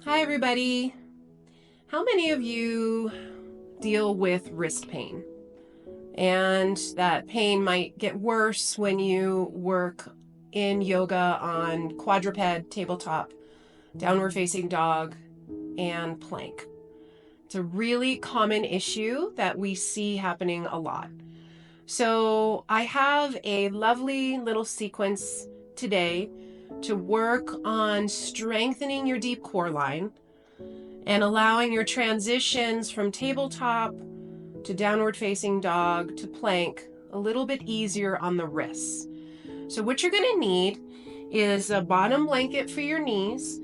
Hi, everybody. How many of you deal with wrist pain? And that pain might get worse when you work in yoga on quadruped, tabletop, downward facing dog, and plank. It's a really common issue that we see happening a lot. So I have a lovely little sequence today to work on strengthening your deep core line and allowing your transitions from tabletop to downward facing dog to plank a little bit easier on the wrists. So what you're going to need is a bottom blanket for your knees,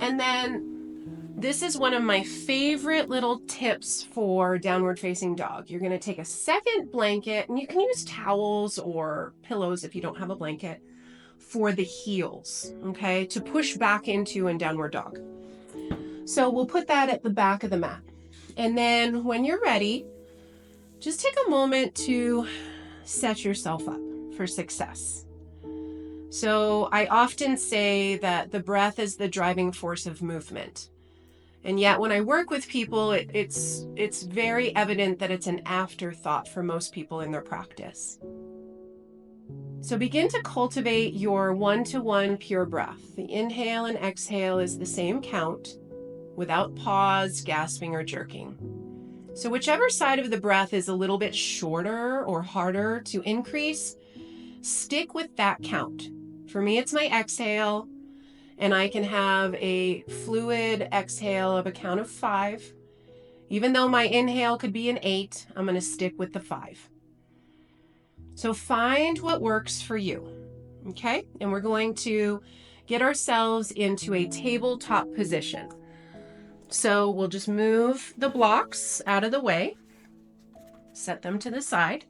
and then this is one of my favorite little tips for downward facing dog. You're going to take a second blanket, and you can use towels or pillows if you don't have a blanket, for the heels, okay, to push back into in downward dog. So we'll put that at the back of the mat. And then when you're ready, just take a moment to set yourself up for success. So I often say that the breath is the driving force of movement. And yet when I work with people, it's very evident that it's an afterthought for most people in their practice. So begin to cultivate your one-to-one pure breath. The inhale and exhale is the same count, without pause, gasping, or jerking. So whichever side of the breath is a little bit shorter or harder to increase, stick with that count. For me, it's my exhale, and I can have a fluid exhale of a count of 5. Even though my inhale could be an 8, I'm going to stick with the 5. So find what works for you, okay? And we're going to get ourselves into a tabletop position. So we'll just move the blocks out of the way, set them to the side.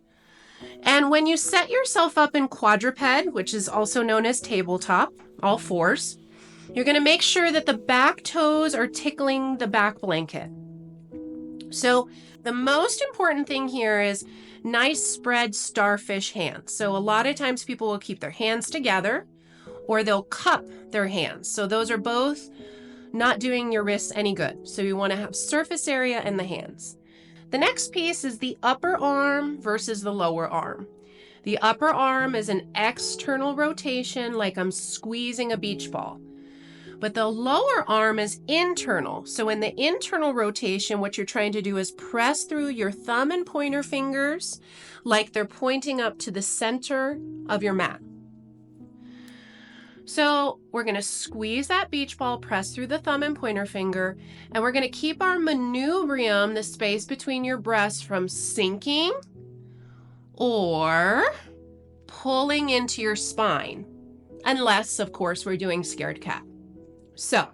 And when you set yourself up in quadruped, which is also known as tabletop, all fours, you're going to make sure that the back toes are tickling the back blanket. So the most important thing here is nice spread starfish hands. So a lot of times people will keep their hands together or they'll cup their hands. So those are both not doing your wrists any good. So you want to have surface area in the hands. The next piece is the upper arm versus the lower arm. The upper arm is an external rotation, like I'm squeezing a beach ball. But the lower arm is internal. So in the internal rotation, what you're trying to do is press through your thumb and pointer fingers like they're pointing up to the center of your mat. So we're going to squeeze that beach ball, press through the thumb and pointer finger, and we're going to keep our manubrium, the space between your breasts, from sinking or pulling into your spine, unless, of course, we're doing scared cat. So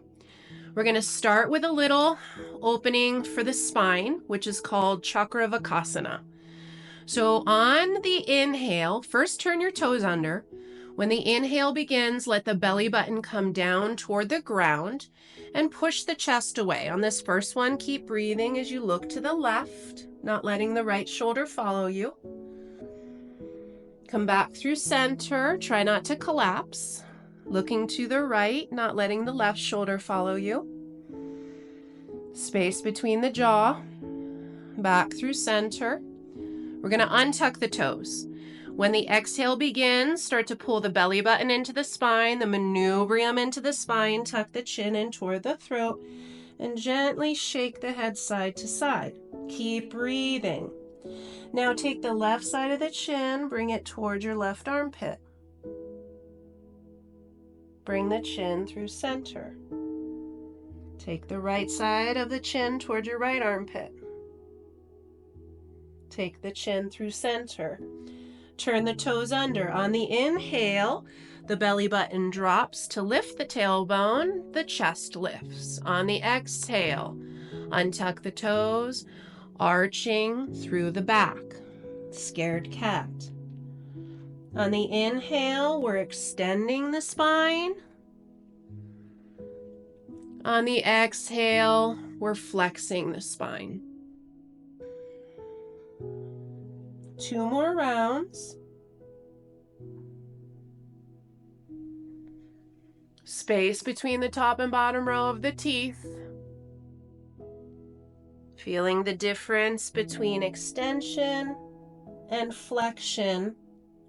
we're going to start with a little opening for the spine, which is called Chakravakasana. So on the inhale, first turn your toes under. When the inhale begins, let the belly button come down toward the ground and push the chest away. On this first one, keep breathing as you look to the left, not letting the right shoulder follow you. Come back through center. Try not to collapse. Looking to the right, not letting the left shoulder follow you. Space between the jaw. Back through center. We're going to untuck the toes. When the exhale begins, start to pull the belly button into the spine, the manubrium into the spine, tuck the chin in toward the throat, and gently shake the head side to side. Keep breathing. Now take the left side of the chin, bring it toward your left armpit. Bring the chin through center. Take the right side of the chin toward your right armpit. Take the chin through center. Turn the toes under. On the inhale, the belly button drops to lift the tailbone, the chest lifts. On the exhale, untuck the toes, arching through the back. Scared cat. On the inhale, we're extending the spine. On the exhale, we're flexing the spine. 2 more rounds. Space between the top and bottom row of the teeth. Feeling the difference between extension and flexion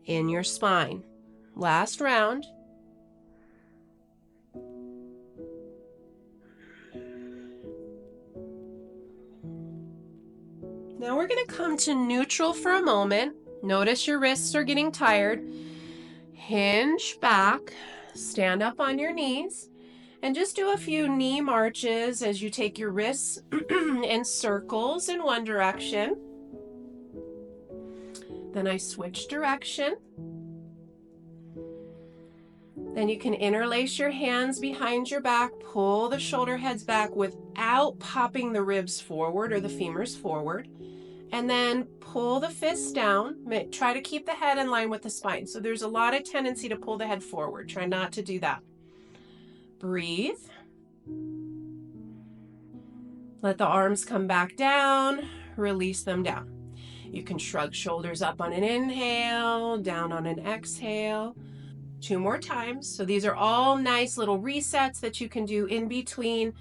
in your spine. Last round. Now we're going to come to neutral for a moment. Notice your wrists are getting tired. Hinge back, stand up on your knees, and just do a few knee marches as you take your wrists in circles in one direction. Then I switch direction. Then you can interlace your hands behind your back, pull the shoulder heads back without popping the ribs forward or the femurs forward. And then pull the fists down. Try to keep the head in line with the spine. So there's a lot of tendency to pull the head forward. Try not to do that. Breathe. Let the arms come back down. Release them down. You can shrug shoulders up on an inhale, down on an exhale. 2 more times. So these are all nice little resets that you can do in between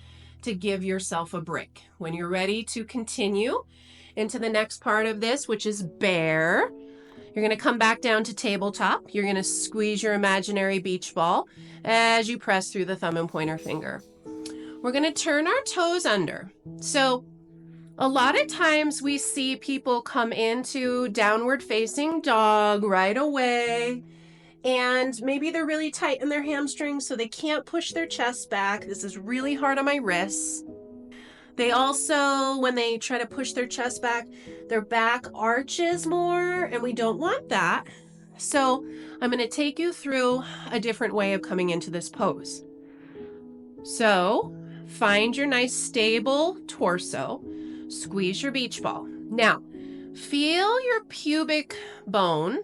to give yourself a break. When you're ready to continue into the next part of this, which is bear, you're going to come back down to tabletop. You're going to squeeze your imaginary beach ball as you press through the thumb and pointer finger. We're going to turn our toes under. So a lot of times we see people come into downward facing dog right away, and maybe they're really tight in their hamstrings, so they can't push their chest back. This is really hard on my wrists. They also, when they try to push their chest back, their back arches more, and we don't want that. So I'm going to take you through a different way of coming into this pose. So find your nice stable torso, squeeze your beach ball. Now, feel your pubic bone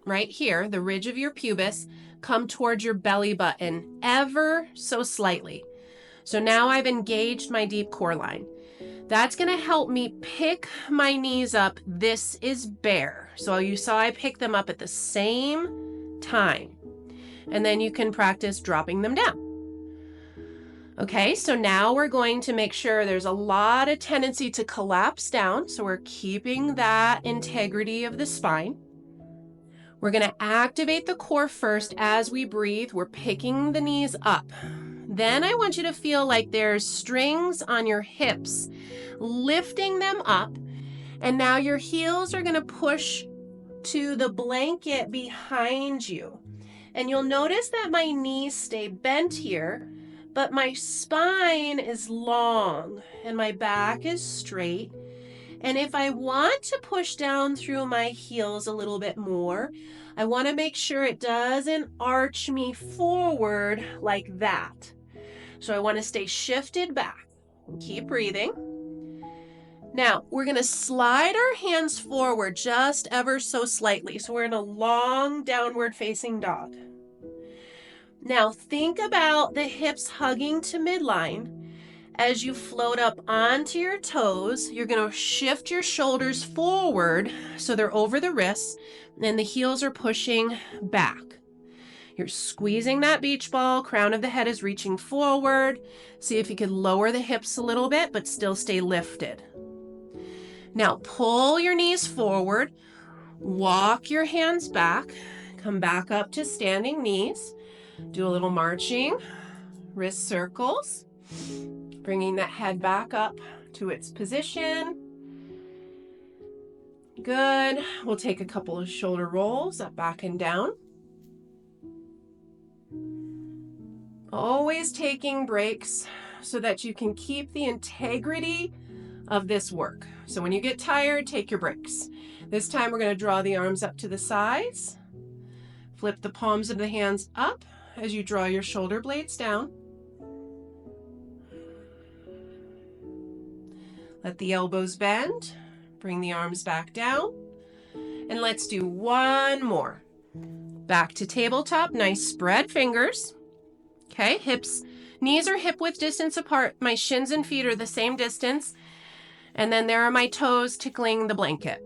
right here, the ridge of your pubis, come towards your belly button ever so slightly. So now I've engaged my deep core line. That's going to help me pick my knees up. This is bear. So you saw I picked them up at the same time. And then you can practice dropping them down. Okay, so now we're going to make sure there's a lot of tendency to collapse down. So we're keeping that integrity of the spine. We're going to activate the core first as we breathe. We're picking the knees up. Then I want you to feel like there's strings on your hips, lifting them up. And now your heels are going to push to the blanket behind you. And you'll notice that my knees stay bent here, but my spine is long and my back is straight. And if I want to push down through my heels a little bit more, I want to make sure it doesn't arch me forward like that. So I want to stay shifted back. Keep breathing. Now, we're going to slide our hands forward just ever so slightly. So we're in a long downward facing dog. Now, think about the hips hugging to midline. As you float up onto your toes, you're going to shift your shoulders forward so they're over the wrists, and the heels are pushing back. You're squeezing that beach ball, crown of the head is reaching forward. See if you can lower the hips a little bit, but still stay lifted. Now pull your knees forward, walk your hands back, come back up to standing knees. Do a little marching, wrist circles, bringing that head back up to its position. Good. We'll take a couple of shoulder rolls up, back, and down. Always taking breaks so that you can keep the integrity of this work. So when you get tired, take your breaks. This time we're going to draw the arms up to the sides. Flip the palms of the hands up as you draw your shoulder blades down. Let the elbows bend. Bring the arms back down. And let's do one more. Back to tabletop. Nice spread fingers. Okay, hips, knees are hip width distance apart. My shins and feet are the same distance. And then there are my toes tickling the blanket.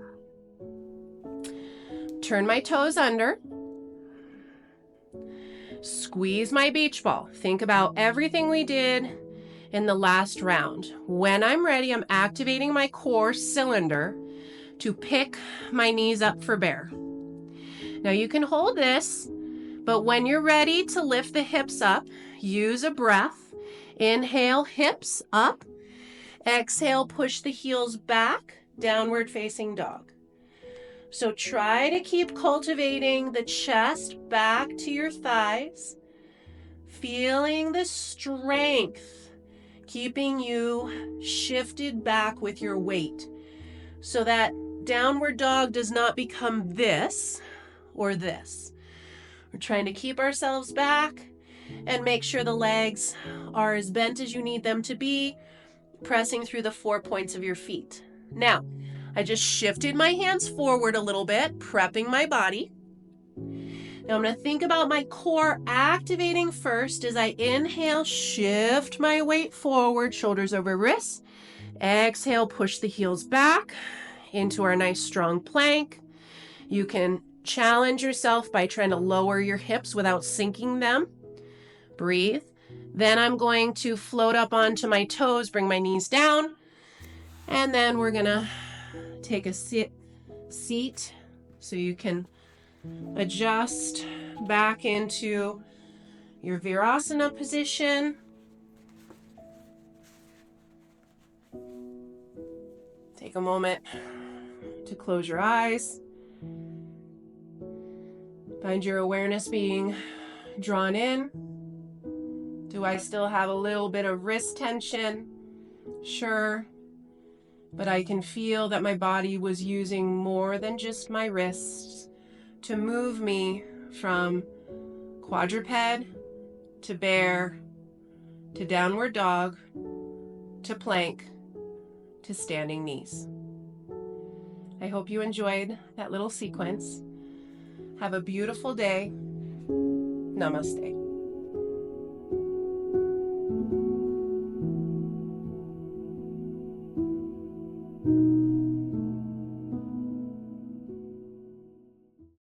Turn my toes under. Squeeze my beach ball. Think about everything we did in the last round. When I'm ready, I'm activating my core cylinder to pick my knees up for bear. Now you can hold this, but when you're ready to lift the hips up, use a breath. Inhale, hips up. Exhale, push the heels back, downward facing dog. So try to keep cultivating the chest back to your thighs, feeling the strength, keeping you shifted back with your weight so that downward dog does not become this or this. We're trying to keep ourselves back and make sure the legs are as bent as you need them to be, pressing through the 4 points of your feet. Now, I just shifted my hands forward a little bit, prepping my body. Now I'm going to think about my core activating first as I inhale, shift my weight forward, shoulders over wrists. Exhale, push the heels back into our nice strong plank. You can challenge yourself by trying to lower your hips without sinking them. Breathe. Then I'm going to float up onto my toes, bring my knees down, and then we're going to take a seat so you can adjust back into your Virasana position. Take a moment to close your eyes. Find your awareness being drawn in. Do I still have a little bit of wrist tension? Sure. But I can feel that my body was using more than just my wrists to move me from quadruped to bear to downward dog to plank to standing knees. I hope you enjoyed that little sequence. Have a beautiful day. Namaste.